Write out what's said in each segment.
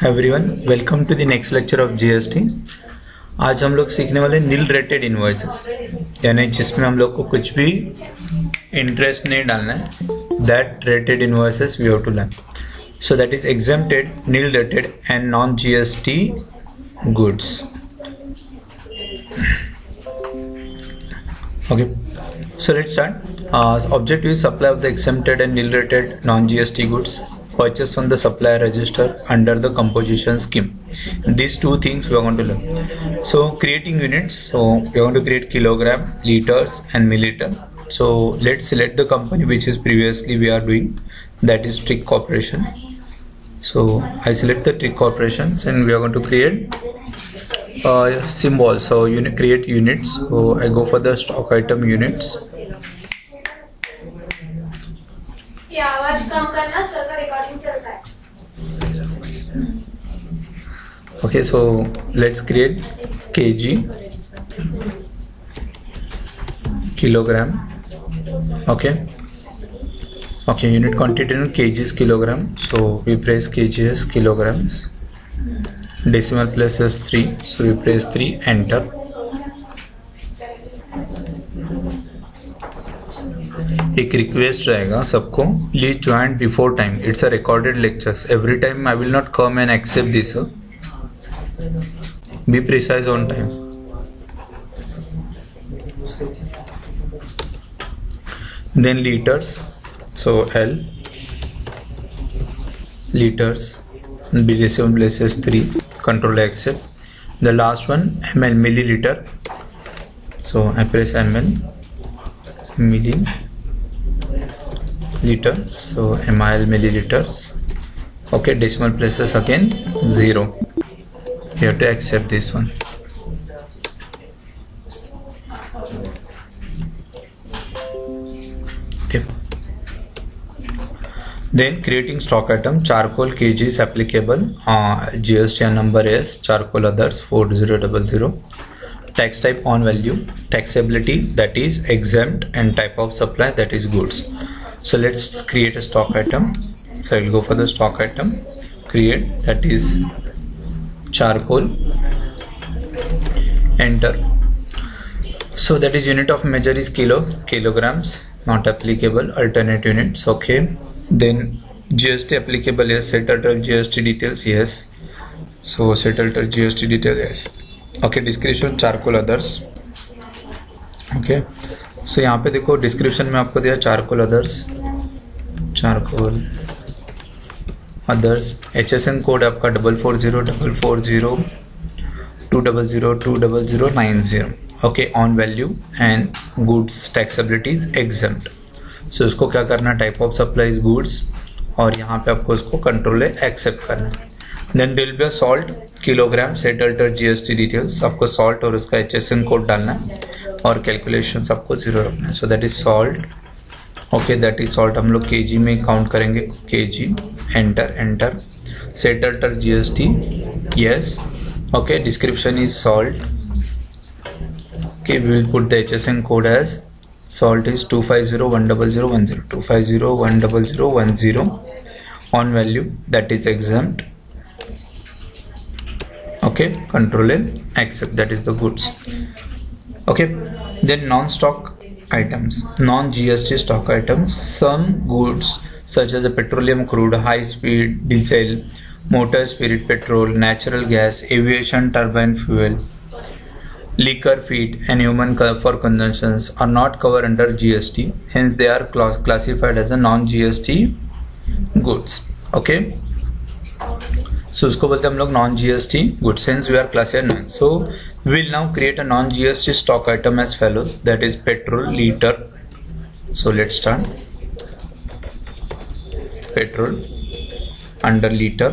Everyone, welcome to the next lecture of GST. आज हम लोग सीखने वाले नील रेटेड इनवॉइसेस, यानी जिसमें हम लोग को कुछ भी इंटरेस्ट नहीं डालना है। That rated invoices we have to learn. So that is exempted, nil rated and non GST goods. Okay, so let's start. Objective is supply of the exempted and nil rated non-GST goods purchased from the supplier register under the composition scheme. These two things we are going to learn. So creating units. So we are going to create kilogram, liters, and milliliter. So let's select the company which is previously we are doing. That is Trick Corporation. So I select the Trick Corporations and we are going to create symbol. So create units. So I go for the stock item units. ये आवाज कम करना, sir का recording चल रहा है। Okay, so let's create kg, kilogram. Okay, unit quantity in kgs, kilogram. So we press kg as kilograms. Decimal place is 3, so we press 3, enter. एक request रहेगा सबको, please join before time. It's a recorded lectures. Every time I will not come and accept this. Be precise on time. Then liters. So L liters. B decimal place is 3. Control accept. The last one ml, milliliter. So I press ml, milliliter. So ml, milliliters. Okay, decimal places again 0. You have to accept this one. Okay. Then creating stock item, charcoal kg is applicable. GST number is charcoal others 4000. Tax type on value, taxability that is exempt, and type of supply that is goods. So let's create a stock item. So I'll go for the stock item, create, that is charcoal, enter. So that is unit of measure is kilograms, not applicable. Alternate units. Okay. Then GST applicable, yes. Settled GST details, yes. So settled GST details, yes. Okay. Description charcoal others. Okay. So यहाँ पे देखो description में आपको दिया charcoal others, charcoal others. HSN code आपका 440440200200090. Okay. On value and goods taxability is exempt. सो इसको क्या करना, टाइप ऑफ सप्लाईज गुड्स, और यहाँ पे आपको इसको कंट्रोल एक्सेप्ट करना. Then will be salt, kilogram, settled GST details. आपको सॉल्ट और उसका HSN कोड डालना है और कैलकुलेशन आपको 0 रखना है. So that is salt. Okay, that is salt हम लोग केजी में काउंट करेंगे. KG, enter. Settled GST, yes. Okay, description is salt. Okay, we will put the HSN code as salt is 2501010, 2501010. On value that is exempt. Okay, control and accept, that is the goods. Okay, then non-stock items, non-GST stock items. Some goods such as a petroleum crude, high speed diesel, motor spirit petrol, natural gas, aviation turbine fuel, liquor feed and human for consumptions are not covered under GST. Hence they are classified as a non-GST goods. Okay. So उसको बोलते हैं हम लोग non-GST goods. Hence we are classified non. So we will now create a non-GST stock item as follows. That is petrol, liter. So let's start. Petrol under liter.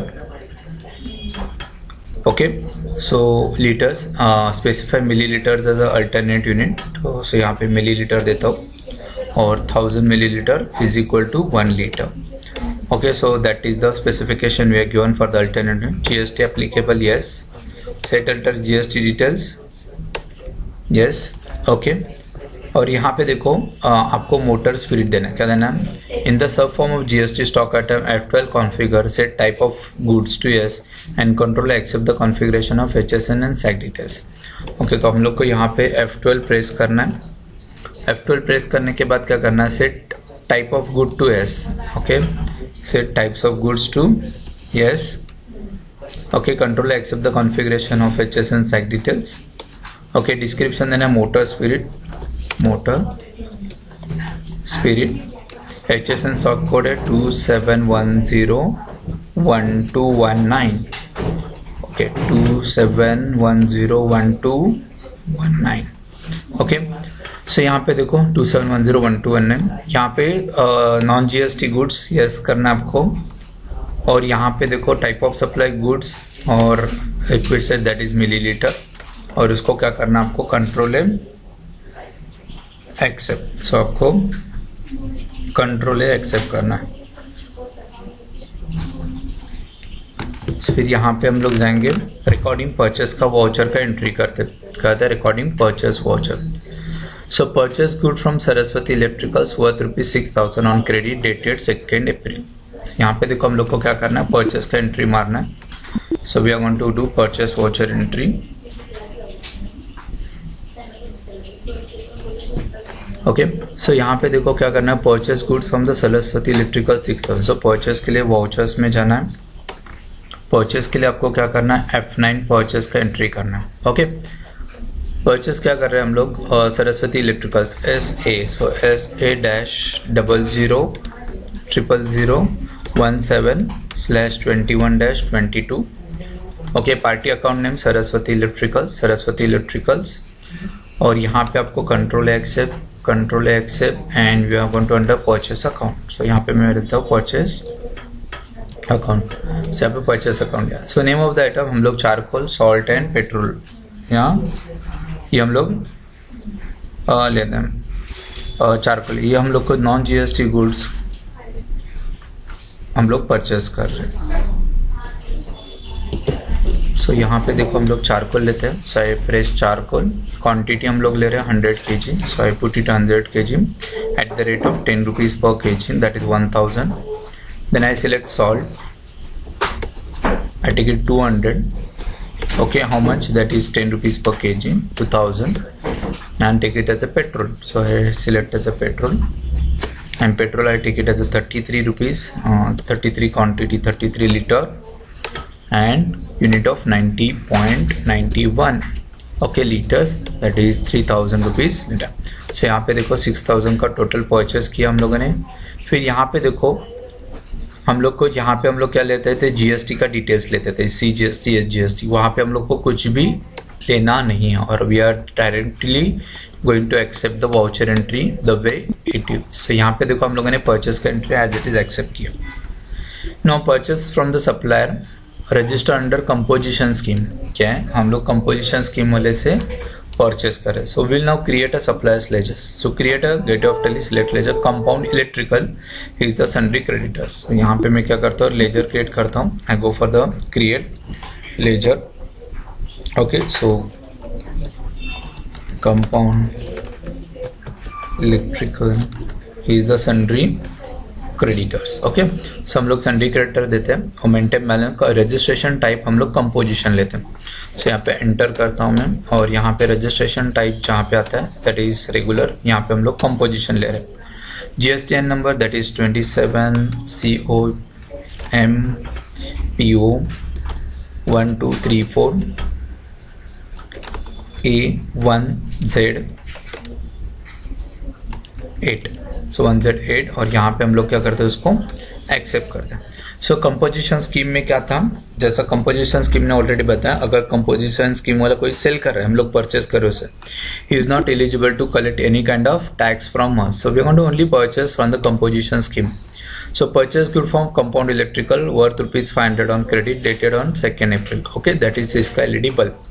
Okay. So liters, specify milliliters as a alternate unit. So यहाँ पे milliliter देता हूँ और 1000 milliliter is equal to 1 liter. Okay, so that is the specification we are given for the alternate unit. GST applicable, yes. Settled GST details, yes. Okay. और यहाँ पे देखो आपको मोटर स्पिरिट देना है, क्या देना है, in the sub form of GST stock item F12 configure set type of goods to yes and control accept the configuration of HSN and SAC details. Okay, तो हम लोग को यहाँ पे F12 प्रेस करना है। F12 प्रेस करने के बाद क्या करना है, set type of good to yes. Okay, set types of goods to yes. Okay, control accept the configuration of HSN SAC details. Okay, description देना है motor spirit HSN stock code है 27101219। Okay, 27101219। Okay, so यहाँ पे देखो 27101219, यहाँ पे non GST goods yes करना है आपको, और यहाँ पे देखो टाइप ऑफ सप्लाई गुड्स और liquid set that is millilitre, और उसको क्या करना है आपको, कंट्रोल एक्सेप्ट। सो आपको कंट्रोल एक्सेप्ट करना है। फिर यहाँ पे हम लोग जाएंगे रिकॉर्डिंग परचेस का वाउचर का एंट्री करते हैं recording purchase voucher. So purchase good from Saraswati electricals worth ₹6,000 on credit dated 2 अप्रैल। यहाँ पे देखो हम लोग को क्या करना है, परचेस का एंट्री मारना है। So we are going to do purchase voucher entry. Okay, so यहाँ पे देखो क्या करना है, purchase goods from the Saraswati electrical 6,000। So purchase के लिए वाउचर्स में जाना है। परचेस के लिए आपको क्या करना है, F9 परचेस का एंट्री करना है। ओके, परचेस क्या कर रहे हैं हम लोग, Saraswati electricals SA। So SA-000017/21-22। Okay, party account name Saraswati electricals, और यहाँ पे आपको control accept and we are going to under purchase account. So यहाँ पे मैं रहता हूँ परचेस अकाउंट। सो यहाँ पे purchase account. So name of the item हम लोग चारकोल, सॉल्ट एंड पेट्रोल, ये हम लोग लेते हैं चारकोल। ये हम लोग को नॉन जीएसटी गुड्स हम लोग परचेस कर रहे हैं। सो यहाँ पे देखो हम लोग चारकोल लेते हैं। सो आई प्रेस चारकोल, क्वांटिटी हम लोग ले रहे हैं 100 kg। So I put it 100 kg at the rate of 10 rupees per kg, that is 1000. Then I select salt, I take it 200. Okay, how much, that is 10 rupees per kg, 2000, and take it as a petrol. So I select as a petrol, and petrol I take it as a 33 rupees, 33 quantity, 33 liter, and unit of 90.91. okay, liters, that is 3000 rupees liter. so यहाँ पे देखो 6000 का total purchase किया हम लोगों ने। फिर यहाँ पे देखो हम लोग को, यहाँ पे हम लोग क्या लेते थे, जीएसटी का डिटेल्स लेते थे, CGST SGST। वहाँ पे हम लोग को कुछ भी लेना नहीं है, और we are directly going to accept the voucher entry the way it is. So यहाँ पे देखो हम लोगों ने परचेस का entry as it is accept किया। No purchase from the supplier register under composition scheme, क्या है, हम लोग कंपोजिशन स्कीम वाले से परचेस करें। So will now create a suppliers ledger. So create a gate of Tally select ledger compound electrical is the sundry creditors. यहाँ पे मैं क्या करता हूँ, लेजर क्रिएट करता हूँ। I go for the create ledger. Okay, so compound electrical is the sundry creditors. Okay, so हम लोग सन्ड्री क्रेडिटर देते हैं, और मेंटेन बैलेंस का रजिस्ट्रेशन टाइप हम लोग कंपोजिशन लेते हैं। सो यहाँ पे एंटर करता हूँ मैं, और यहाँ पे रजिस्ट्रेशन टाइप जहाँ पे आता है दैट इज रेगुलर, यहाँ पे हम लोग कंपोजिशन ले रहे हैं। GSTN number that is 27COMPO 1234 A1Z8। So 1Z8, और यहाँ पे हम लोग क्या करते हैं, उसको एक्सेप्ट करते हैं। सो कंपोजिशन स्कीम में क्या था, जैसा कंपोजिशन स्कीम ने ऑलरेडी बताया, अगर कंपोजिशन स्कीम वाला कोई सेल कर रहा है, हम लोग परचेस कर रहे हैं उसे, he is not eligible to collect any kind of tax from us. So we want to only purchase from the composition scheme. So purchase good from compound electrical worth ₹500 on credit dated on 2 April. Okay, that is इसका LED bulb.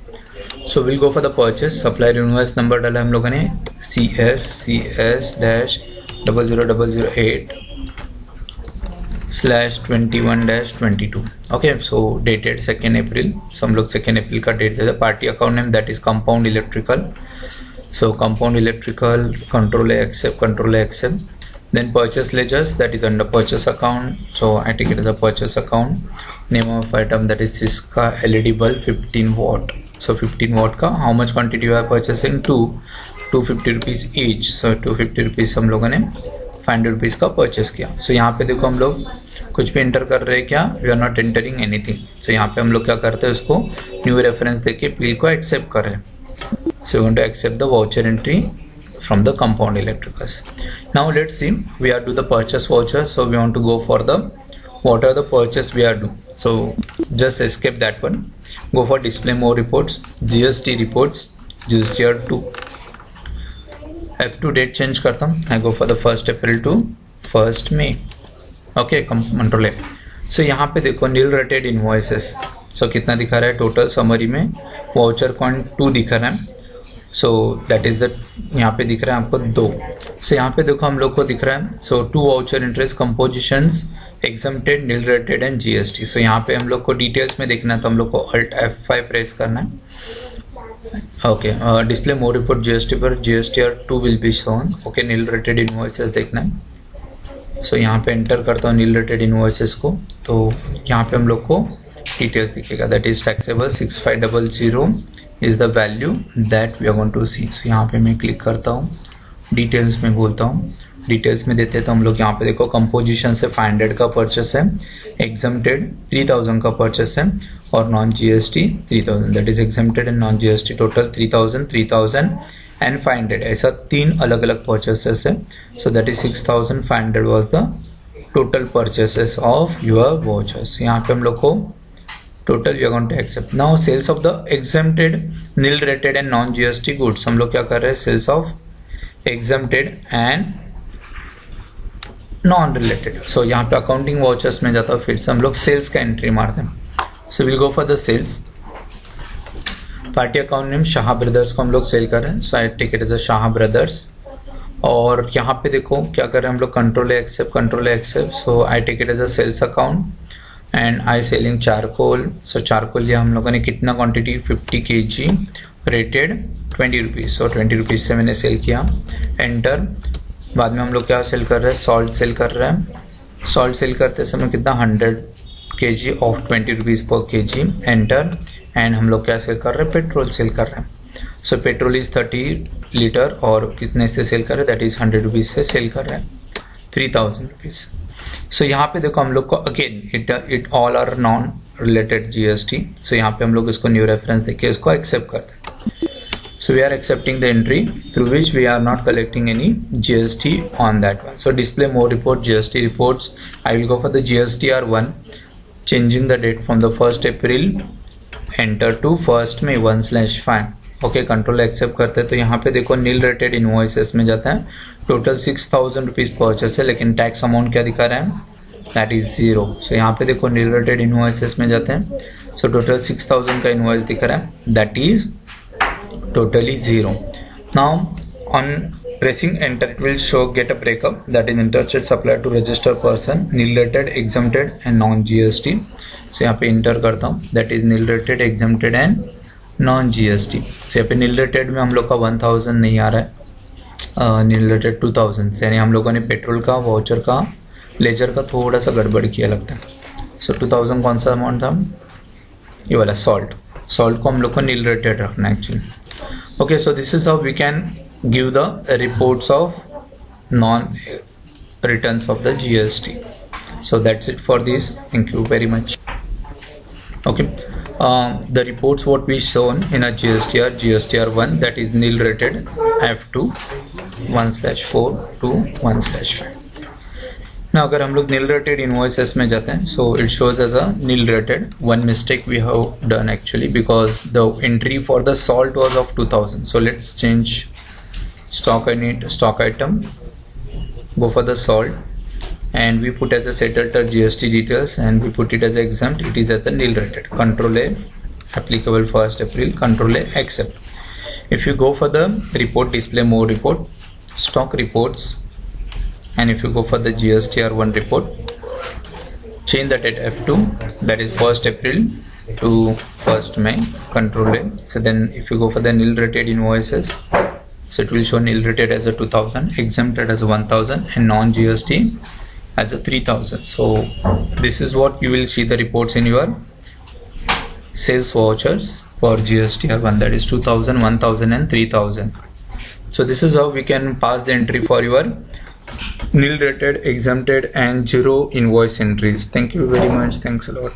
So will go for the purchase. Supplier invoice number डाला हम लोगों ने CS/0008/21-22। Okay, सो dated 2 अप्रैल। सो हम लोग 2 अप्रैल का date देते हैं। Party account name that is compound electrical, So compound electrical, control A, accept, control A, accept. Then purchase ledgers, that is under purchase account. So I take it as a purchase account. Name of item, that is Siska LED bulb 15 watt. So 15 watt का how much quantity you are purchasing? 250 rupees each. So 250 rupees हम लोगों ने 500 rupees का purchase किया. So यहाँ पे देखो हम लोग कुछ भी एंटर कर रहे हैं क्या? We are not entering anything. So यहाँ पे हम लोग क्या करते हैं, उसको न्यू रेफरेंस देके बिल को एक्सेप्ट कर रहे हैं. So we want to accept the voucher entry from the compound electricals. Now let's see, we are do the purchase voucher. So we want to go for the what are the purchase we are do. So just escape that one. Go for display more reports, GST reports, GSTR 2. F2 date change करता हूँ. I go for the 1st April to 1st May. Okay, control A. So यहाँ पे देखो nil rated invoices. So कितना दिखा रहा है total summary में? वाउचर क्वांट 2 दिखा रहा है. सो दैट इज द यहाँ पे दिख रहा है आपको 2. सो यहाँ पे देखो हम लोग को दिख रहा है. So 2 voucher interest compositions exempted, nil rated and GST. So यहाँ पे हम लोग को डिटेल्स में देखना है तो हम लोग को अल्ट F5 प्रेस करना है. Okay, display more report GST पर GSTR 2 will be shown. Okay, nil rated invoices देखना है. सो यहाँ पे एंटर करता हूँ नील रेटेड इनवॉइसेस को. तो यहाँ पे हम लोग को डिटेल्स दिखेगा. That is taxable 6500 is the value that we are going to see. So यहाँ पे मैं क्लिक करता हूँ, डिटेल्स में बोलता हूँ. डिटेल्स में देते हैं तो हम लोग यहाँ पे देखो कंपोजिशन से 500 का परचेस है, एग्जम्प्टेड 3000 का परचेस है और non GST 3000. That is exempted and non GST total 3000, 3000 and 500. ऐसा 3 अलग अलग परचेसेस है. So that is 6500 was the total purchases of your vouchers. यहाँ पे हम लोग को total we are going to accept. Now sales of the exempted, nil rated and non GST goods. हम लोग क्या कर रहे हैं, sales of exempted and non related. सो यहाँ पे अकाउंटिंग वाउचर्स में जाता है, फिर से हम लोग सेल्स का एंट्री मारते हैं. So will go for the sales. Party account name Shah brothers को हम लोग सेल कर रहे हैं. So I take it as a Shah brothers. और यहाँ पे देखो क्या कर रहे हैं हम लोग, control accept, control accept. So I take it as a sales account and I selling charcoal. So charcoal लिया हम लोगों ने कितना quantity, 50 kg, rated 20 rupees. So 20 rupees से मैंने सेल किया. एंटर. बाद में हम लोग क्या सेल कर रहे हैं, सॉल्ट सेल कर रहे हैं. सॉल्ट सेल करते समय कितना, 100 kg ऑफ 20 रुपीज़ पर kg. एंटर. एंड हम लोग क्या सेल कर रहे हैं, पेट्रोल सेल कर रहे हैं. सो पेट्रोल इज 30 लीटर और कितने से सेल कर रहे हैं, दैट इज 100 रुपीज़ से सेल कर रहे हैं, 3000 रुपीज़. सो यहाँ पे देखो हम लोग को again it all are non related GST. So यहाँ पे हम लोग इसको न्यू रेफरेंस देके इसको एक्सेप्ट करते हैं. So we are accepting the entry through which we are not collecting any GST on that one. So display more report, GST reports. I will go for the GSTR 1, changing the date from the 1st April enter to 1st May 1/5. Okay, control accept करते हैं. तो यहाँ पे देखो नील rated invoices में जाता है. Total 6000 rupees purchase है, लेकिन टैक्स अमाउंट क्या दिखा रहा है, दैट इज 0. सो यहाँ पे देखो नील रेटेड इनवॉइसेस में जाते हैं. सो टोटल 6000 का इनवॉइस दिख रहा है, that is totally 0. Now on pressing enter it will show get a breakup, that is interest supplied to registered person, nil rated, exempted and non GST. So यहाँ पे inter करता हूँ, that is nil rated, exempted and non GST. So यहाँ पे nil rated में हम लोग का 1000 नहीं आ रहा है, nil rated 2000 से, यानी हम लोगों ने पेट्रोल का, वाउचर का, लेजर का थोड़ा सा गड़बड़ किया लगता है. सो 2000 कौन सा अमाउंट था, ये वाला सॉल्ट. सॉल्ट को हम लोग को nil rated रखना है actually. Okay, so this is how we can give the reports of non returns of the GST. So that's it for this. Thank you very much. Okay, the reports what we shown in a GSTR 1, that is nil rated F2 1/4 to 1/5. Now अगर हम लोग nil rated invoices में जाते हैं, so it shows as a nil rated. One mistake we have done actually, because the entry for the salt was of 2000. So let's change stock. I need stock item, go for the salt and we put as a settled GST details and we put it as exempt. It is as a nil rated. Control A, applicable 1st April. Control A, accept. If you go for the report, display more report, stock reports, and if you go for the GSTR 1 report, change the date F2, that is 1st April to 1st May. Control A. So then if you go for the nil rated invoices, So it will show nil rated as a 2000, exempted as a 1000, and non GST as a 3000. So this is what you will see the reports in your sales vouchers for GSTR1, that is 2000, 1000 and 3000. So this is how we can pass the entry for your nil rated, exempted and zero invoice entries. Thank you very much. Thanks a lot.